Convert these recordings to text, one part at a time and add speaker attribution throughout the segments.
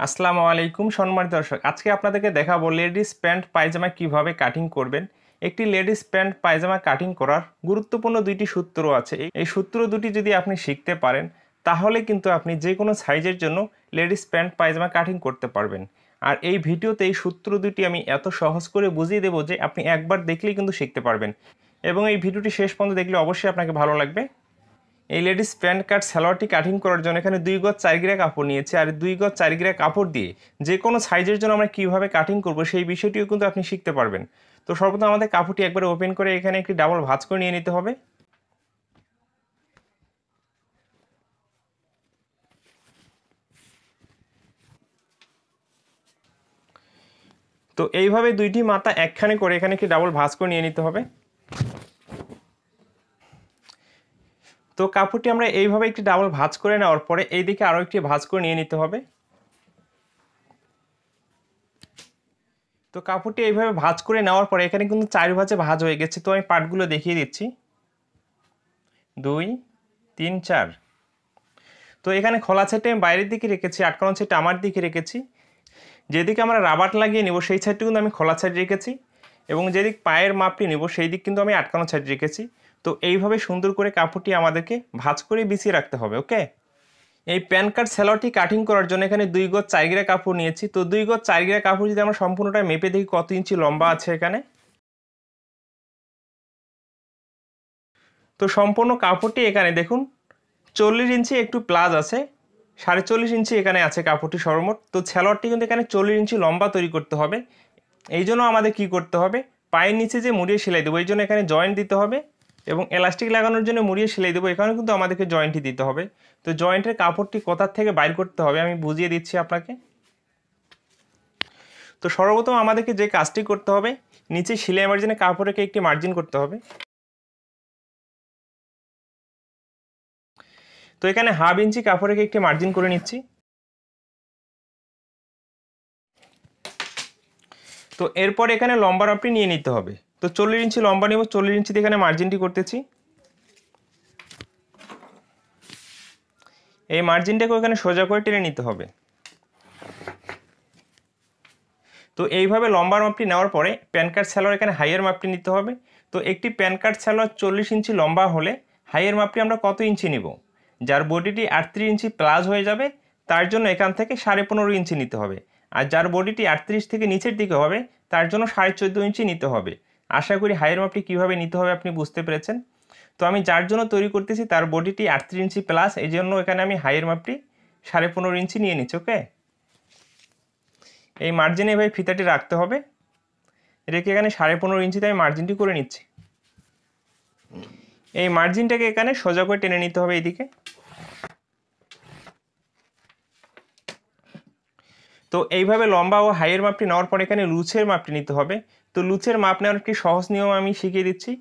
Speaker 1: আসসালামু আলাইকুম সম্মানিত দর্শক, আজকে আপনাদেরকে দেখাবো লেডিস প্যান্ট পায়জামা কিভাবে কাটিং করবেন। একটি লেডিস প্যান্ট পায়জামা কাটিং করার গুরুত্বপূর্ণ দুইটি সূত্র আছে। এই সূত্র দুটি যদি আপনি শিখতে পারেন তাহলে কিন্তু আপনি যে কোনো সাইজের জন্য লেডিস প্যান্ট পায়জামা কাটিং করতে পারবেন। আর এই ভিডিওতে এই সূত্র দুটি আমি এত সহজ করে বুঝিয়ে দেবো যে আপনি একবার দেখলেই কিন্তু শিখতে পারবেন, এবং এই ভিডিওটি শেষ পর্যন্ত দেখলে অবশ্যই আপনাকে ভালো লাগবে। এই লেডিস প্যান্ট কাট সালোয়ারটি কাটিং করার জন্য এখানে 2 গজ 4 গিরা কাপড় নিয়েছি, আর 2 গজ 4 গিরা কাপড় দিয়ে যে কোনো সাইজের জন্য আমরা কীভাবে কাটিং করব সেই বিষয়টিও কিন্তু আপনি শিখতে পারবেন। তো সর্বপ্রথম আমাদের কাপড়টি একবারে ওপেন করে এখানে একটি ডাবল ভাঁজ করে নিয়ে নিতে হবে। তো এইভাবে দুইটি মাথা একখানে করে এখানে একটি ডাবল ভাঁজ করে নিয়ে নিতে হবে। তো কাপড়টি আমরা এইভাবে একটি ডাবল ভাঁজ করে নেওয়ার পরে এই দিকে আরও একটি ভাঁজ করে নিয়ে নিতে হবে। তো কাপড়টি এইভাবে ভাঁজ করে নেওয়ার পরে এখানে কিন্তু 4 ভাঁজে ভাঁজ হয়ে গেছে। তো আমি পার্টগুলো দেখিয়ে দিচ্ছি, 2 3 4। তো এখানে খোলা সাইডটা আমি বাইরের দিকে রেখেছি, আটকানো সাইডটা আমার দিকে রেখেছি। যেদিকে আমরা রাবার লাগিয়ে নেব সেই সাইডটি কিন্তু আমি খোলা সাইড রেখেছি, এবং যেদিক পায়ের মাপটি নেব সেই দিক কিন্তু আমি আটকানো সাইড রেখেছি। তো এইভাবে সুন্দর করে কাপড়টি আমাদেরকে ভাঁজ করে বিছিয়ে রাখতে হবে। ওকে, এই প্যান কাট সালোয়ারটি কাটিং করার জন্য এখানে 2 গজ 4 গিরা কাপড় নিয়েছি। তো 2 গজ 4 গিরা কাপড় যদি আমরা সম্পূর্ণটা মেপে দেখি কত ইঞ্চি লম্বা আছে এখানে। তো সম্পূর্ণ কাপড়টি এখানে দেখুন 40 ইঞ্চি একটু প্লাস আছে, 45 ইঞ্চি এখানে আছে কাপড়টি সর্বমোট। তো সালোয়ারটি কিন্তু এখানে 40 ইঞ্চি লম্বা তৈরি করতে হবে। এই জন্য আমাদের কি করতে হবে, পায়ের নিচে যে মুড়িয়ে সেলাই দেবো এই জন্য এখানে জয়েন্ট দিতে হবে, এবং এলাস্টিক লাগানোর জন্য মুড়িয়ে সেলাই দেবো এখানে কিন্তু আমাদেরকে জয়েন্টই দিতে হবে। তো জয়েন্টের কাপড়টি কোথার থেকে বাইর করতে হবে আমি বুঝিয়ে দিচ্ছি আপনাকে। তো সর্বপ্রথম আমাদেরকে যে কাজটি করতে হবে, নিচে সেলাই মার্জিনে কাপড়কে একটি মার্জিন করতে হবে। তো এখানে হাফ ইঞ্চি কাপড়কে একটি মার্জিন করে নিচ্ছি। তো এরপর এখানে লম্বা মাপটি নিয়ে নিতে হবে। তো 40 ইঞ্চি লম্বা নেব, 40 ইঞ্চিতে এখানে মার্জিনটি করতেছি। এই মার্জিনটাকে এখানে সোজা করে টেনে নিতে হবে। তো এইভাবে লম্বা মাপটি নেওয়ার পরে প্যান কাট সালোয়ার এখানে হাইয়ের মাপটি নিতে হবে। তো একটি প্যান কাট সালোয়ার 40 ইঞ্চি লম্বা হলে হাইয়ের মাপটি আমরা কত ইঞ্চি নিব, যার বডিটি 38 ইঞ্চি প্লাস হয়ে যাবে তার জন্য এখান থেকে 15.5 ইঞ্চি নিতে হবে, আর যার বডিটি 38 থেকে নিচের দিকে হবে তার জন্য 14.5 ইঞ্চি নিতে হবে। আশা করি হাইয়ের মাপটি কীভাবে নিতে হবে আপনি বুঝতে পেরেছেন। তো আমি যার জন্য তৈরি করতেছি তার বডিটি 38 ইঞ্চি প্লাস, এই জন্য এখানে আমি হাইয়ের মাপটি 15.5 ইঞ্চি নিয়ে নিচ্ছি। ওকে, এই মার্জিনে এভাবে ফিতাটি রাখতে হবে, রেখে এখানে 15.5 ইঞ্চিতে আমি মার্জিনটি করে নিচ্ছি। এই মার্জিনটাকে এখানে সোজা করে টেনে নিতে হবে এইদিকে। তো এইভাবে লম্বা ও হাইয়ের মাপটি নেওয়ার পর এখানে লুচের মাপটি নিতে হবে। তো লুচের মাপ নেওয়ার একটি সহজ নিয়ম আমি শিখিয়ে দিচ্ছি।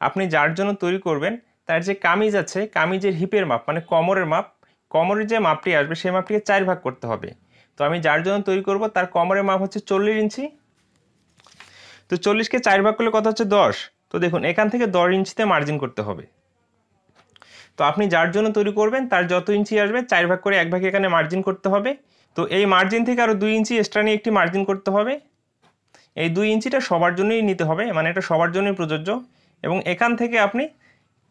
Speaker 1: আপনি যার জন্য তৈরি করবেন তার যে কামিজ আছে, কামিজের হিপের মাপ মানে কোমরের মাপ, কোমরের যে মাপটি আসবে সেই মাপটিকে 4 ভাগ করতে হবে। তো আমি যার জন্য তৈরি করব তার কোমরের মাপ হচ্ছে 40 ইঞ্চি। তো 40কে 4 ভাগ করলে কত হচ্ছে 10। তো দেখুন এখান থেকে 10 ইঞ্চিতে মার্জিন করতে হবে। তো আপনি যার জন্য তৈরি করবেন তার যত ইঞ্চি আসবে 4 ভাগ করে 1 ভাগে এখানে মার্জিন করতে হবে। তো এই মার্জিন থেকে আরও 2 ইঞ্চি এক্সট্রা নিয়ে একটি মার্জিন করতে হবে। এই 2 ইঞ্চিটা সবার জন্যই নিতে হবে, মানে এটা সবার জন্যই প্রযোজ্য। এবং এখান থেকে আপনি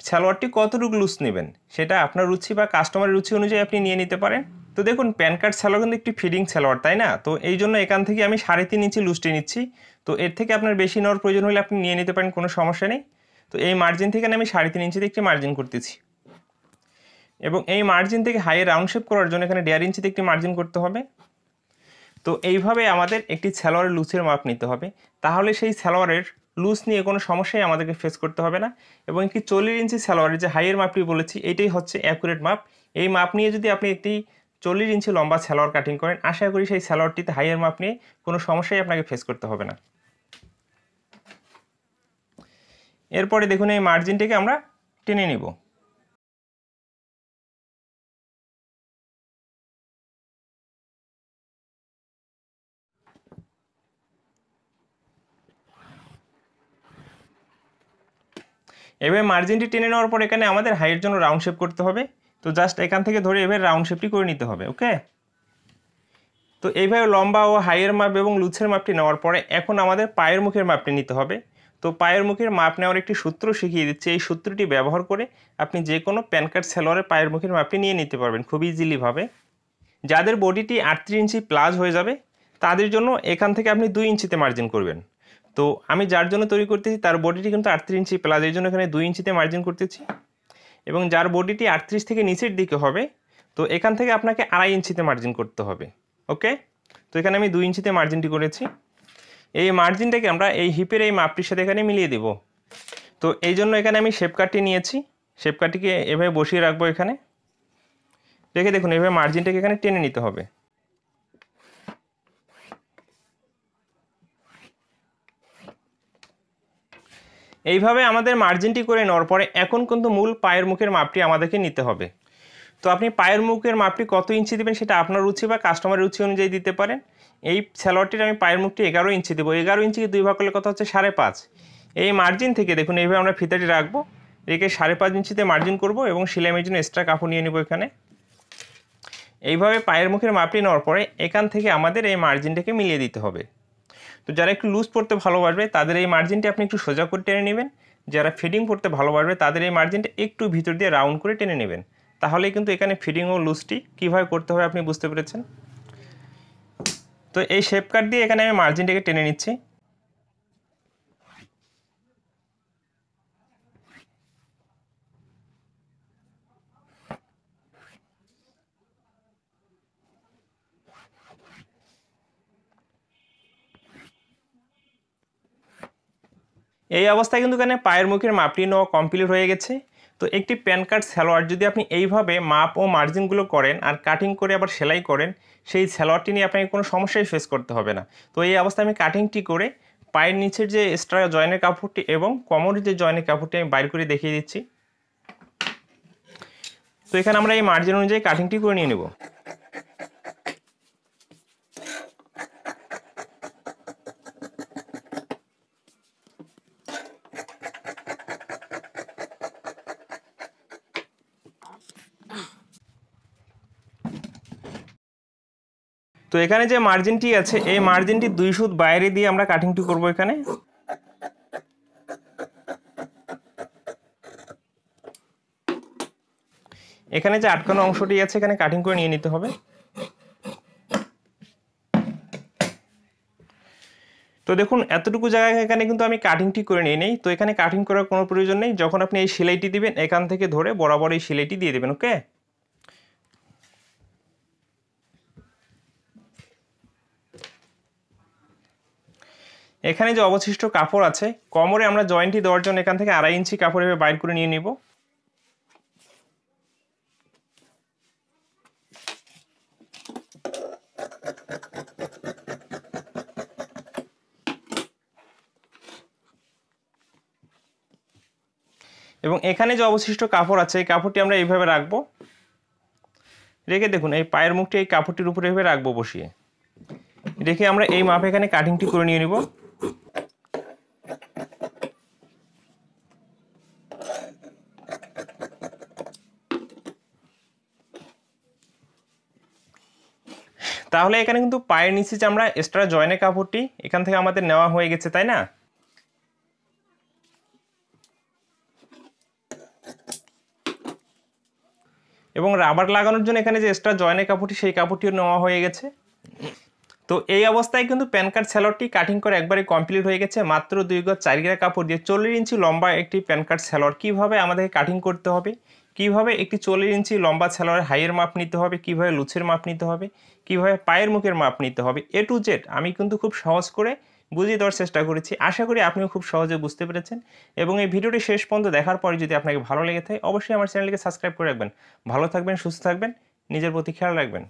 Speaker 1: সালোয়ারটি কতটুকু লুজ নেবেন সেটা আপনার রুচি বা কাস্টমারের রুচি অনুযায়ী আপনি নিয়ে নিতে পারেন। তো দেখুন প্যান কাট সালোয়ার কিন্তু একটি ফিডিং সালোয়ার, তাই না? তো এই জন্য এখান থেকে আমি 3.5 ইঞ্চি লুজটি নিচ্ছি। তো এর থেকে আপনার বেশি নেওয়ার প্রয়োজন হলে আপনি নিয়ে নিতে পারেন, কোনো সমস্যা নেই। তো এই মার্জিন থেকে আমি 3.5 ইঞ্চিতে একটি মার্জিন করতেছি, এবং এই মার্জিন থেকে হাইয়ে রাউন্ড শেপ করার জন্য এখানে 1.5 ইঞ্চিতে একটি মার্জিন করতে হবে। তো এইভাবে আমাদের একটি সালোয়ারের লুচের মাপ নিতে হবে, তাহলে সেই সালোয়ারের লুজ নিয়ে কোনো সমস্যাই আমাদেরকে ফেস করতে হবে না। এবং কি 40 ইঞ্চি সালোয়ারের যে হাইয়ের মাপটি বলেছি এটাই হচ্ছে অ্যাকুরেট মাপ। এই মাপ নিয়ে যদি আপনি একটি 40 ইঞ্চি লম্বা সালোয়ার কাটিং করেন আশা করি সেই সালোয়ারটিতে হাইয়ের মাপ নিয়ে কোনো সমস্যাই আপনাকে ফেস করতে হবে না। এরপরে দেখুন এই মার্জিনটিকে আমরা টেনে নিব। এভাবে মার্জিনটি টেনে নেওয়ার পর এখানে আমাদের হাইয়ের জন্য রাউন্ড শেপ করতে হবে। তো জাস্ট এখান থেকে ধরে এভাবে রাউন্ড শেপটি করে নিতে হবে। ওকে, তো তো এইভাবে লম্বা ও হাইয়ের মাপ এবং লুচের মাপটি নেওয়ার পরে এখন আমাদের পায়ের মুখের মাপটি নিতে হবে। তো পায়ের মুখের মাপ নেওয়ার একটি সূত্র শিখিয়ে দিচ্ছি। এই সূত্রটি ব্যবহার করে আপনি যে কোনো প্যান্ট কাট সালোয়ারের পায়ের মুখের মাপটি নিয়ে নিতে পারবেন খুব ইজিলিভাবে। যাদের বডিটি 38 ইঞ্চি প্লাস হয়ে যাবে তাদের জন্য এখান থেকে আপনি 2 ইঞ্চিতে মার্জিন করবেন। তো আমি যার জন্য তৈরি করতেছি তার বডিটি কিন্তু 38 ইঞ্চি প্লাস, এই জন্য এখানে 2 ইঞ্চিতে মার্জিন করতেছি। এবং যার বডিটি 38 থেকে নিচের দিকে হবে তো এখান থেকে আপনাকে 2.5 ইঞ্চিতে মার্জিন করতে হবে। ওকে, তো এখানে আমি 2 ইঞ্চিতে মার্জিনটি করেছি। এই মার্জিনটাকে আমরা এই হিপের এই মাপটির সাথে এখানে মিলিয়ে দেব। তো এই জন্য এখানে আমি শেপ কাটটি নিয়েছি, শেপ কাটটিকে এভাবে বসিয়ে রাখবো এখানে রেখে দেখুন এভাবে মার্জিনটাকে এখানে টেনে নিতে হবে। এইভাবে আমাদের মার্জিনটি করে নেওয়ার পরে এখন কিন্তু মূল পায়ের মুখের মাপটি আমাদেরকে নিতে হবে। তো আপনি পায়ের মুখের মাপটি কত ইঞ্চি দেবেন সেটা আপনার রুচি বা কাস্টমারের রুচি অনুযায়ী দিতে পারেন। এই সালোয়ারটির আমি পায়ের মুখটি 11 ইঞ্চি দেবো। 11 ইঞ্চিকে 2 ভাগ করলে কত হচ্ছে 5.5। এই মার্জিন থেকে দেখুন এইভাবে আমরা ফিতাটি রাখবো, রেখে 5.5 ইঞ্চিতে মার্জিন করব এবং সেলাইয়ের জন্য এক্সট্রা কাপড় নিয়ে নেব এখানে। এইভাবে পায়ের মুখের মাপটি নেওয়ার পরে এখান থেকে আমাদের এই মার্জিনটাকে মিলিয়ে দিতে হবে। তো যারা একটু লুজ পড়তে ভালোবাসবে তাদের এই মার্জিনটি আপনি একটু সোজা করে টেনে নেবেন। যারা ফিটিং পড়তে ভালোবাসবে তাদের এই মার্জিনটা একটু ভিতর দিয়ে রাউন্ড করে টেনে নেবেন। তাহলেই কিন্তু এখানে ফিটিং ও লুজটি কীভাবে করতে হবে আপনি বুঝতে পেরেছেন। তো এই শেপ কাট দিয়ে এখানে আমি মার্জিনটাকে টেনে নিচ্ছি। এই অবস্থায় কিন্তু এখানে পায়ের মুখের মাপটি নেওয়া কমপ্লিট হয়ে গেছে। তো একটি প্যান্ট কাট সালোয়ার যদি আপনি এইভাবে মাপ ও মার্জিনগুলো করেন আর কাটিং করে আবার সেলাই করেন, সেই সালোয়ারটি নিয়ে আপনাকে কোনো সমস্যাই ফেস করতে হবে না। তো এই অবস্থায় আমি কাটিংটি করে পায়ের নিচের যে এক্সট্রা জয়েনের কাপড়টি এবং কোমরের যে জয়েনের কাপড়টি আমি বাইর করে দেখিয়ে দিচ্ছি। তো এখানে আমরা এই মার্জিন অনুযায়ী কাটিংটি করে নিয়ে নেব। তো এখানে যে মার্জিনটি আছে এই মার্জিনটি 2 সুত বাইরে দিয়ে আমরা কাটিংটি করব এখানে। এখানে যে আটকানো অংশটি আছে এখানে কাটিং করে নিয়ে নিতে হবে। তো দেখুন এতটুকু জায়গায় এখানে কিন্তু আমি কাটিংটি করে নিয়ে নেই। তো এখানে কাটিং করার কোনো প্রয়োজন নেই। যখন আপনি এই সেলাইটি দিবেন এখান থেকে ধরে বরাবর এই সেলাইটি দিয়ে দেবেন। ওকে, এখানে যে অবশিষ্ট কাপড় আছে কোমরে আমরা জয়েন্টটি দেওয়ার জন্য এখান থেকে 2.5 ইঞ্চি কাপড় এভাবে বাইর করে নিয়ে নিব। এবং এখানে যে অবশিষ্ট কাপড় আছে এই কাপড়টি আমরা এইভাবে রাখবো, রেখে দেখুন এই পায়ের মুখটি এই কাপড়টির উপরে এইভাবে রাখবো বসিয়ে, রেখে আমরা এই মাপে এখানে কাটিংটি করে নিয়ে নিব। তাহলে এখানে কিন্তু পায়ের নিচে যে আমরা এক্সট্রা জয়েনের কাপড়টি এখান থেকে আমাদের নেওয়া হয়ে গেছে, তাই না? এবং রাবার লাগানোর জন্য এখানে যে এক্সট্রা জয়েনের কাপড়টি সেই কাপড়টিও নেওয়া হয়ে গেছে। তো এই অবস্থায় কিন্তু প্যান্ট কাট সালোয়ারটি কাটিং করে একবারে কমপ্লিট হয়ে গেছে। মাত্র 2 গজ 4 গিরা কাপড় দিয়ে 40 ইঞ্চি লম্বা একটি প্যান্ট কাট সালোয়ার কীভাবে আমাদেরকে কাটিং করতে হবে, কীভাবে একটি 40 ইঞ্চি লম্বা সালোয়ারের হাইয়ের মাপ নিতে হবে, কীভাবে লুচের মাপ নিতে হবে, কীভাবে পায়ের মুখের মাপ নিতে হবে, A to Z আমি কিন্তু খুব সহজ করে বুঝিয়ে দেওয়ার চেষ্টা করেছি। আশা করি আপনিও খুব সহজে বুঝতে পেরেছেন। এবং এই ভিডিওটি শেষ পর্যন্ত দেখার পরে যদি আপনাকে ভালো লেগে থাকে অবশ্যই আমার চ্যানেলটিকে সাবস্ক্রাইব করে রাখবেন। ভালো থাকবেন, সুস্থ থাকবেন, নিজের প্রতি খেয়াল রাখবেন।